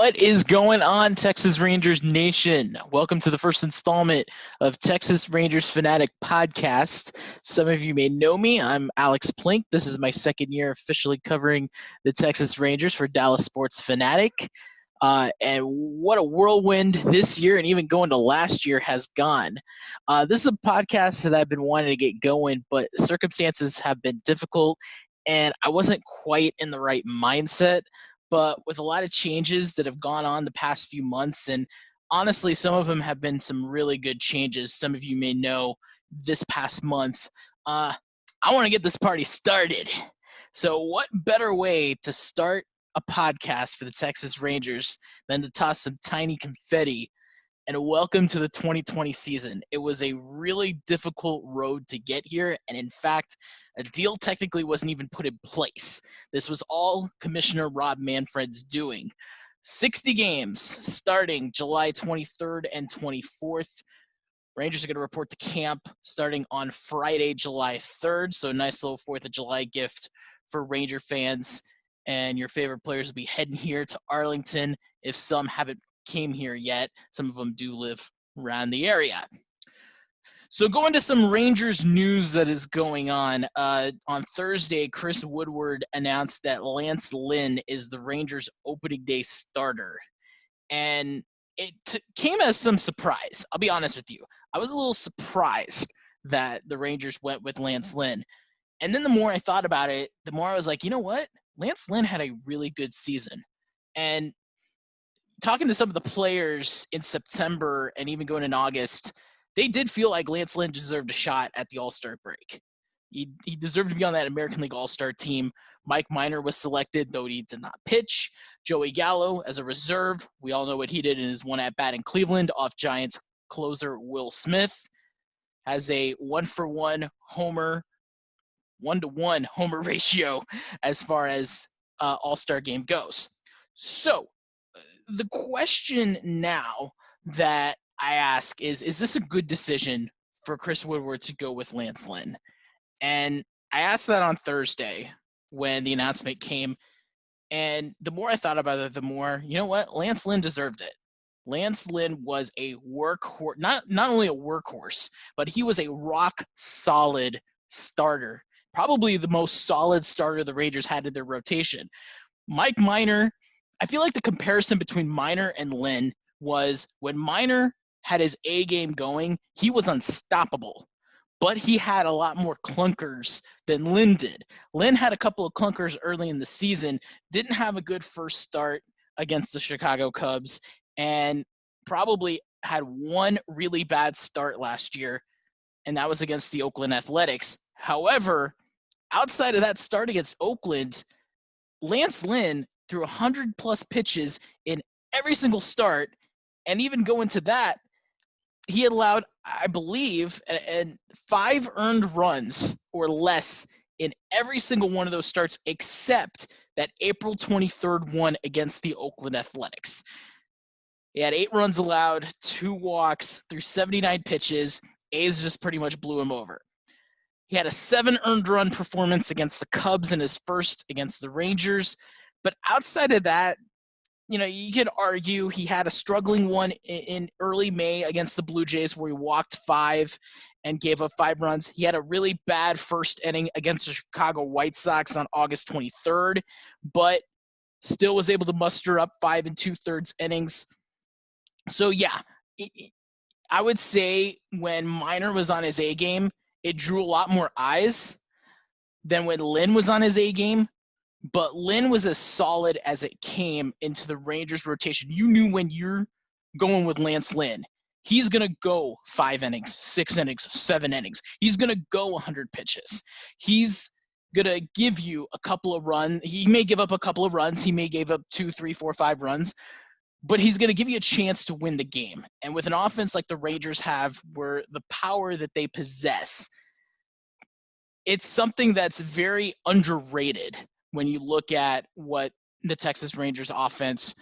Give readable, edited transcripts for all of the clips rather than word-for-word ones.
What is going on, Texas Rangers Nation? Welcome to the first installment of Texas Rangers Fanatic podcast. Some of you may know me. I'm Alex Plink. This is my second year officially covering the Texas Rangers for Dallas Sports Fanatic. And what a whirlwind this year and even going to last year has gone. This is a podcast that I've been wanting to get going, but circumstances have been difficult and I wasn't quite in the right mindset. But with a lot of changes that have gone on the past few months, and honestly, some of them have been some really good changes. Some of you may know this past month. I want to get this party started. So what better way to start a podcast for the Texas Rangers than to toss some tiny confetti and welcome to the 2020 season. It was a really difficult road to get here, and in fact, a deal technically wasn't even put in place. This was all Commissioner Rob Manfred's doing. 60 games starting July 23rd and 24th. Rangers are going to report to camp starting on Friday, July 3rd, so a nice little 4th of July gift for Ranger fans, and your favorite players will be heading here to Arlington if some haven't came here yet. Some of them do live around the area. So going to some Rangers news that is going on. On Thursday, Chris Woodward announced that Lance Lynn is the Rangers opening day starter. And it came as some surprise. I'll be honest with you. I was a little surprised that the Rangers went with Lance Lynn. And then the more I thought about it, the more I was like, you know what? Lance Lynn had a really good season. And talking to some of the players in September and even going in August, they did feel like Lance Lynn deserved a shot at the All-Star break. He deserved to be on that American League All-Star team. Mike Minor was selected, though he did not pitch. Joey Gallo as a reserve. We all know what he did in his one at-bat in Cleveland off Giants closer Will Smith. Has a 1-for-1 homer, 1-to-1 homer ratio as far as All-Star game goes. So the question now that I ask is this a good decision for Chris Woodward to go with Lance Lynn? And I asked that on Thursday when the announcement came. And the more I thought about it, the more, you know what? Lance Lynn deserved it. Lance Lynn was a workhorse, not only a workhorse, but he was a rock-solid starter. Probably the most solid starter the Rangers had in their rotation. Mike Minor, I feel like the comparison between Minor and Lynn was when Minor had his A game going, he was unstoppable, but he had a lot more clunkers than Lynn did. Lynn had a couple of clunkers early in the season, didn't have a good first start against the Chicago Cubs, and probably had one really bad start last year, and that was against the Oakland Athletics. However, outside of that start against Oakland, Lance Lynn threw 100-plus pitches in every single start, and even going to that, he had allowed, I believe, 5 earned runs or less in every single one of those starts except that April 23rd one against the Oakland Athletics. He had 8 runs allowed, 2 walks through 79 pitches. A's just pretty much blew him over. He had a 7 earned run performance against the Cubs in his first against the Rangers. But outside of that, you know, you could argue he had a struggling one in early May against the Blue Jays where he walked 5 and gave up 5 runs. He had a really bad first inning against the Chicago White Sox on August 23rd, but still was able to muster up 5 2/3 innings. So, yeah, I would say when Minor was on his A game, it drew a lot more eyes than when Lynn was on his A game. But Lynn was as solid as it came into the Rangers rotation. You knew when you're going with Lance Lynn, he's going to go 5 innings, 6 innings, 7 innings. He's going to go 100 pitches. He's going to give you a couple of runs. He may give up a couple of runs. He may give up 2, 3, 4, 5 runs. But he's going to give you a chance to win the game. And with an offense like the Rangers have, where the power that they possess, it's something that's very underrated. When you look at what the Texas Rangers offense,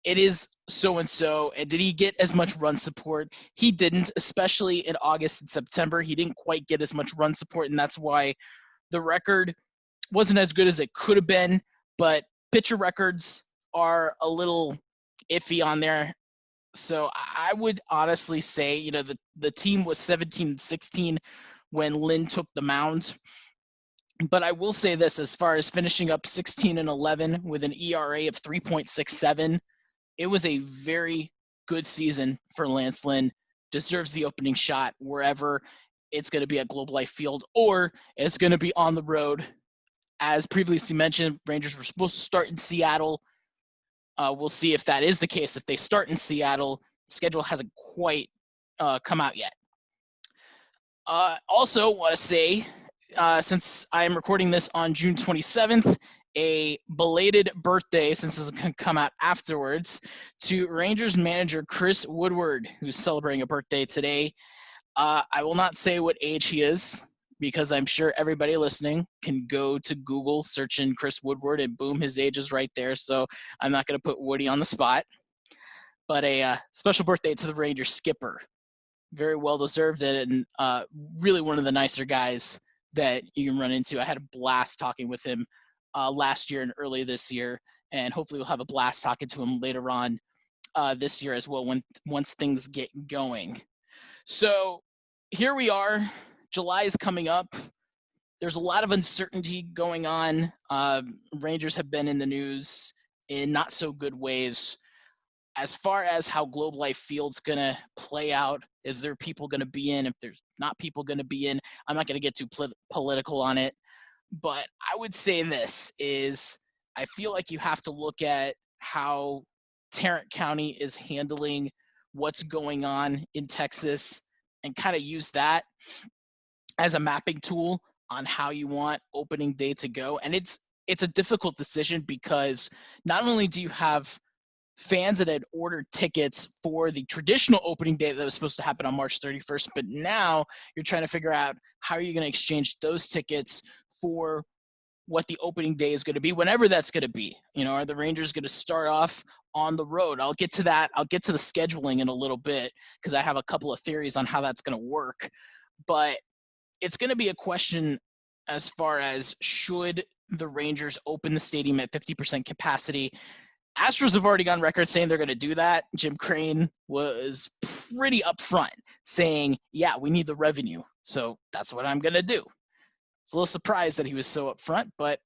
it is so-and-so. And did he get as much run support? He didn't, especially in August and September. He didn't quite get as much run support, and that's why the record wasn't as good as it could have been. But pitcher records are a little iffy on there. So I would honestly say, you know, the team was 17-16 when Lynn took the mound. But I will say this, as far as finishing up 16-11 with an ERA of 3.67, it was a very good season for Lance Lynn. Deserves the opening shot wherever it's going to be at Globe Life Field, or it's going to be on the road. As previously mentioned, Rangers were supposed to start in Seattle. We'll see if that is the case. If they start in Seattle, the schedule hasn't quite come out yet. Also, want to say, since I am recording this on June 27th, a belated birthday, since this is going to come out afterwards, to Rangers manager Chris Woodward, who's celebrating a birthday today. I will not say what age he is, because I'm sure everybody listening can go to Google, search in Chris Woodward, and boom, his age is right there. So I'm not going to put Woody on the spot. But a special birthday to the Rangers skipper. Very well deserved, and really one of the nicer guys that you can run into. I had a blast talking with him last year and early this year, and hopefully we'll have a blast talking to him later on this year as well once things get going. So here we are. July is coming up. There's a lot of uncertainty going on. Rangers have been in the news in not so good ways. As far as how Globe Life Field's going to play out, is there people going to be in? If there's not people going to be in, I'm not going to get too political on it. But I would say this is, I feel like you have to look at how Tarrant County is handling what's going on in Texas and kind of use that as a mapping tool on how you want opening day to go. And it's a difficult decision, because not only do you have fans that had ordered tickets for the traditional opening day that was supposed to happen on March 31st, but now you're trying to figure out how are you going to exchange those tickets for what the opening day is going to be, whenever that's going to be. You know, are the Rangers going to start off on the road? I'll get to that. I'll get to the scheduling in a little bit, because I have a couple of theories on how that's going to work. But it's going to be a question as far as, should the Rangers open the stadium at 50% capacity? Astros have already gone record saying they're going to do that. Jim Crane was pretty upfront saying, yeah, we need the revenue, so that's what I'm going to do. It's a little surprised that he was so upfront, but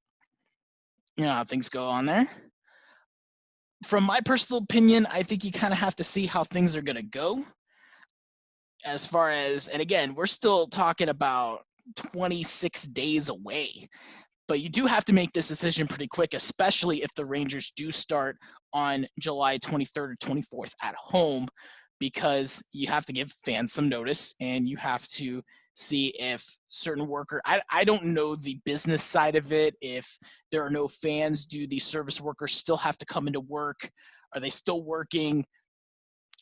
you know how things go on there. From my personal opinion, I think you kind of have to see how things are going to go. As far as, and again, we're still talking about 26 days away. But you do have to make this decision pretty quick, especially if the Rangers do start on July 23rd or 24th at home, because you have to give fans some notice, and you have to see if certain worker, I don't know the business side of it. If there are no fans, do the service workers still have to come into work? Are they still working?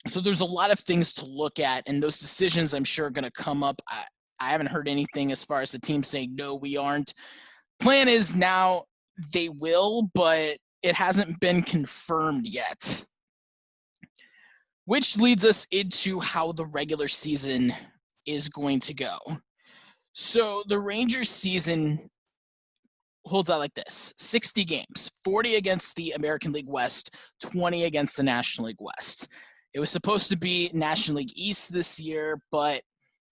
So there's a lot of things to look at, and those decisions I'm sure are going to come up. I haven't heard anything as far as the team saying, no, we aren't. Plan is now they will, but it hasn't been confirmed yet. Which leads us into how the regular season is going to go. So the Rangers season holds out like this: 60 games, 40 against the American League West, 20 against the National League West. It was supposed to be National League East this year, but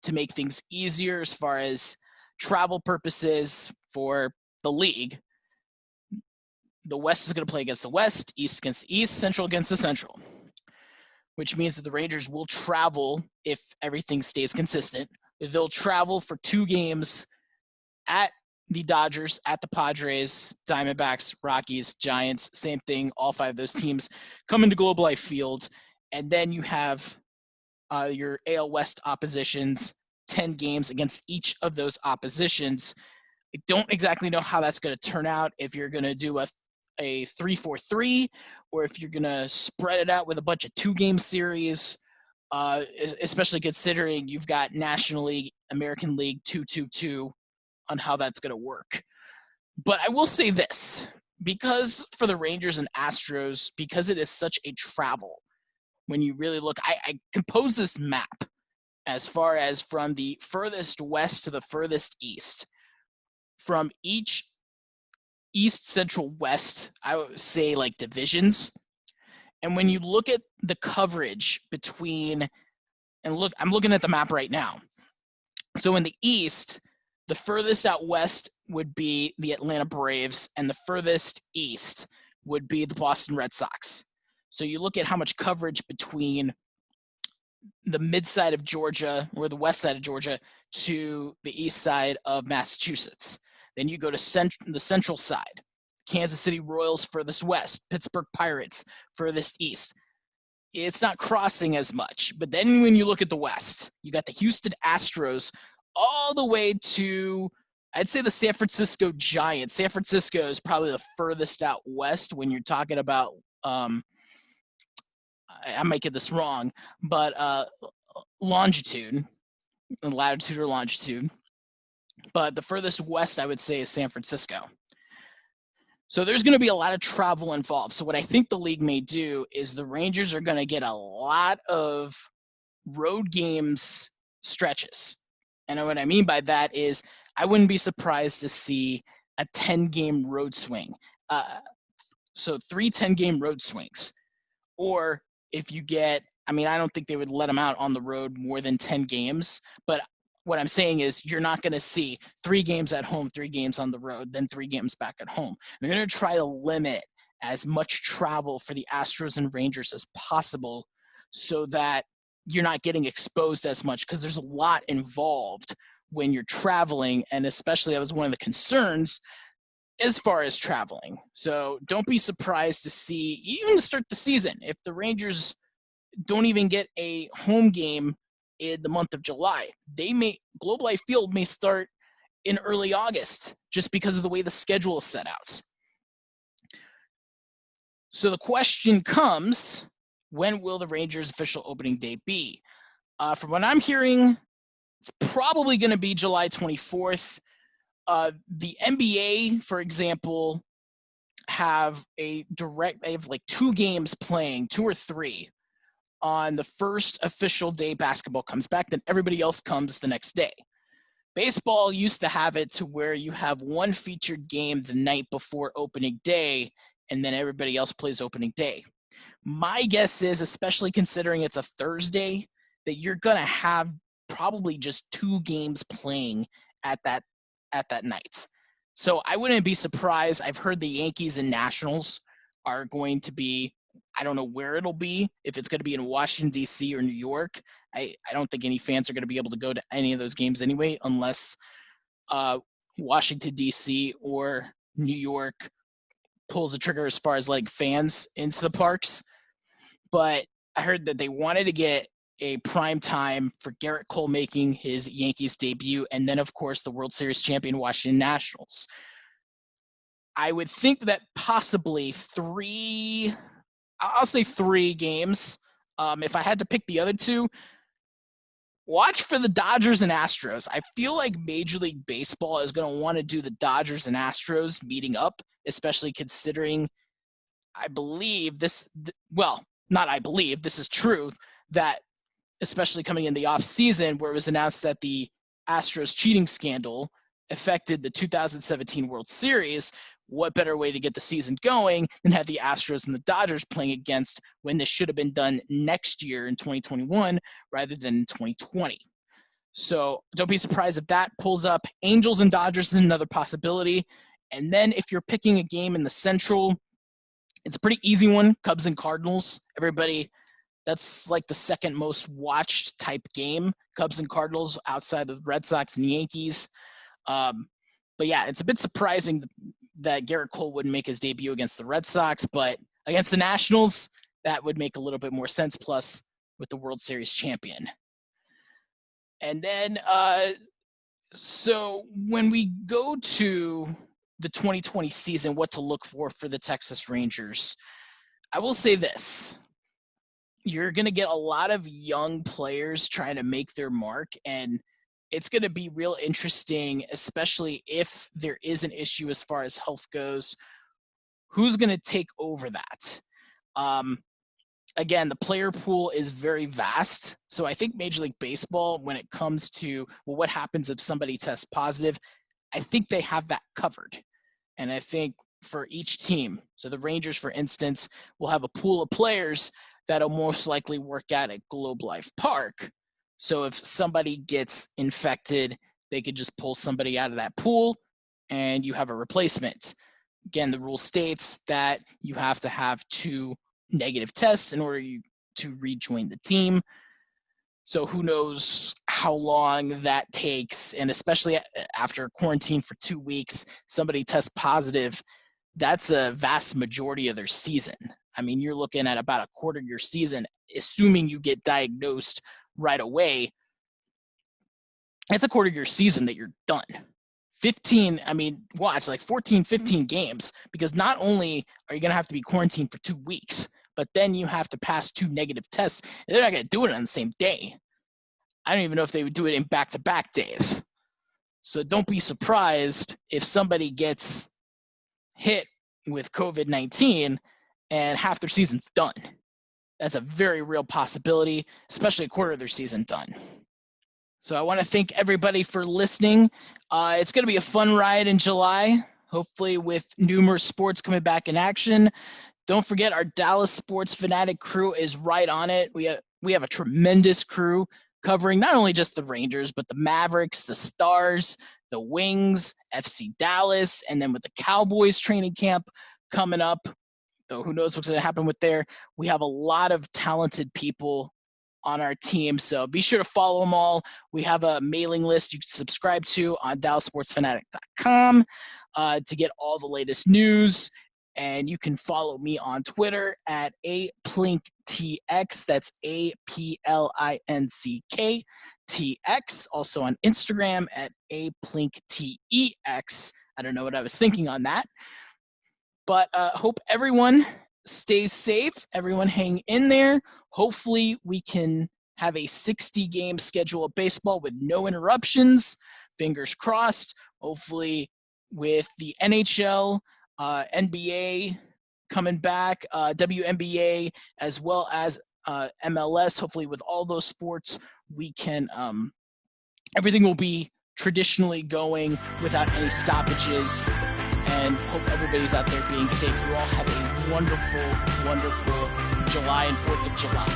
to make things easier as far as travel purposes for the league, the West is going to play against the West, East against the East, Central against the Central, which means that the Rangers will travel, if everything stays consistent. They'll travel for 2 games at the Dodgers, at the Padres, Diamondbacks, Rockies, Giants, same thing. All 5 of those teams come into Globe Life Field, and then you have your AL West oppositions, 10 games against each of those oppositions. I don't exactly know how that's going to turn out, if you're going to do a 3-4-3, or if you're going to spread it out with a bunch of 2-game series, especially considering you've got National League, American League 2-2-2, on how that's going to work. But I will say this, because for the Rangers and Astros, because it is such a travel, when you really look, I compose this map as far as from the furthest west to the furthest east. From each East, Central, West, I would say like divisions, And when you look at the coverage between, and look, I'm looking at the map right now. So in the East, the furthest out west would be the Atlanta Braves, and the furthest east would be the Boston Red Sox. So you look at how much coverage between the mid side of Georgia or the west side of Georgia to the east side of Massachusetts. Then you go to the central side, Kansas City Royals furthest west, Pittsburgh Pirates furthest east. It's not crossing as much. But then when you look at the west, you got the Houston Astros all the way to, I'd say, the San Francisco Giants. San Francisco is probably the furthest out west when you're talking about, I might get this wrong, but latitude or longitude. But the furthest west, I would say, is San Francisco. So there's going to be a lot of travel involved. So what I think the league may do is the Rangers are going to get a lot of road games stretches. And what I mean by that is I wouldn't be surprised to see a 10-game road swing. So 3 10-game road swings. Or if you get, I mean, I don't think they would let them out on the road more than 10 games, but what I'm saying is you're not going to see 3 games at home, 3 games on the road, then 3 games back at home. They're going to try to limit as much travel for the Astros and Rangers as possible so that you're not getting exposed as much, because there's a lot involved when you're traveling, and especially that was one of the concerns as far as traveling. So don't be surprised to see, even to start the season, if the Rangers don't even get a home game in the month of July, Globe Life Field may start in early August just because of the way the schedule is set out. So the question comes, when will the Rangers' official opening day be? From what I'm hearing, it's probably going to be July 24th. The NBA, for example, they have like 2 games playing, 2 or 3, on the first official day basketball comes back, then everybody else comes the next day. Baseball used to have it to where you have one featured game the night before opening day, and then everybody else plays opening day. My guess is, especially considering it's a Thursday, that you're going to have probably just 2 games playing at that night. So I wouldn't be surprised. I've heard the Yankees and Nationals are going to be, I don't know where it'll be, if it's going to be in Washington, D.C. or New York. I don't think any fans are going to be able to go to any of those games anyway, unless Washington, D.C. or New York pulls the trigger as far as letting fans into the parks. But I heard that they wanted to get a prime time for Garrett Cole making his Yankees debut, and then, of course, the World Series champion Washington Nationals. I would think that possibly 3 games. If I had to pick the other 2, watch for the Dodgers and Astros. I feel like Major League Baseball is going to want to do the Dodgers and Astros meeting up, especially considering, this is true, that especially coming in the off season where it was announced that the Astros cheating scandal affected the 2017 World Series, what better way to get the season going than have the Astros and the Dodgers playing against when this should have been done next year in 2021 rather than in 2020. So don't be surprised if that pulls up. Angels and Dodgers is another possibility. And then if you're picking a game in the Central, it's a pretty easy one, Cubs and Cardinals. That's like the second most watched type game, Cubs and Cardinals, outside of the Red Sox and Yankees. But yeah, it's a bit surprising that Garrett Cole wouldn't make his debut against the Red Sox, but against the Nationals, that would make a little bit more sense, plus with the World Series champion. And then, so when we go to the 2020 season, what to look for the Texas Rangers, I will say this. You're going to get a lot of young players trying to make their mark, and it's going to be real interesting, especially if there is an issue as far as health goes. Who's going to take over that? Again, the player pool is very vast, so I think Major League Baseball, when it comes to, what happens if somebody tests positive, I think they have that covered. And I think for each team. So the Rangers, for instance, will have a pool of players that'll most likely work out at Globe Life Park. So if somebody gets infected, they could just pull somebody out of that pool and you have a replacement. Again, the rule states that you have to have 2 negative tests in order to rejoin the team. So who knows how long that takes, and especially after quarantine for 2 weeks, somebody tests positive, that's a vast majority of their season. I mean, you're looking at about a quarter of your season, assuming you get diagnosed right away. It's a quarter of your season that you're done. 15, I mean, watch, like 14, 15 games, because not only are you going to have to be quarantined for 2 weeks, but then you have to pass 2 negative tests. They're not going to do it on the same day. I don't even know if they would do it in back-to-back days. So don't be surprised if somebody gets hit with COVID-19 and half their season's done. That's a very real possibility, especially a quarter of their season done. So I want to thank everybody for listening. It's going to be a fun ride in July, hopefully with numerous sports coming back in action. Don't forget, our Dallas Sports Fanatic crew is right on it. We have a tremendous crew covering not only just the Rangers, but the Mavericks, the Stars, the Wings, FC Dallas, and then with the Cowboys training camp coming up, though who knows what's going to happen with there. We have a lot of talented people on our team, so be sure to follow them all. We have a mailing list you can subscribe to on DallasSportsFanatic.com to get all the latest news. And you can follow me on Twitter at aplinkTX. That's APLINCKTX. Also on Instagram at aplinkTEX. I don't know what I was thinking on that. But hope everyone stays safe. Everyone hang in there. Hopefully we can have a 60-game schedule of baseball with no interruptions. Fingers crossed. Hopefully with the NHL, NBA coming back, WNBA, as well as MLS. Hopefully with all those sports, we can everything will be traditionally going without any stoppages, and hope everybody's out there being safe. You all have a wonderful, wonderful July and 4th of July.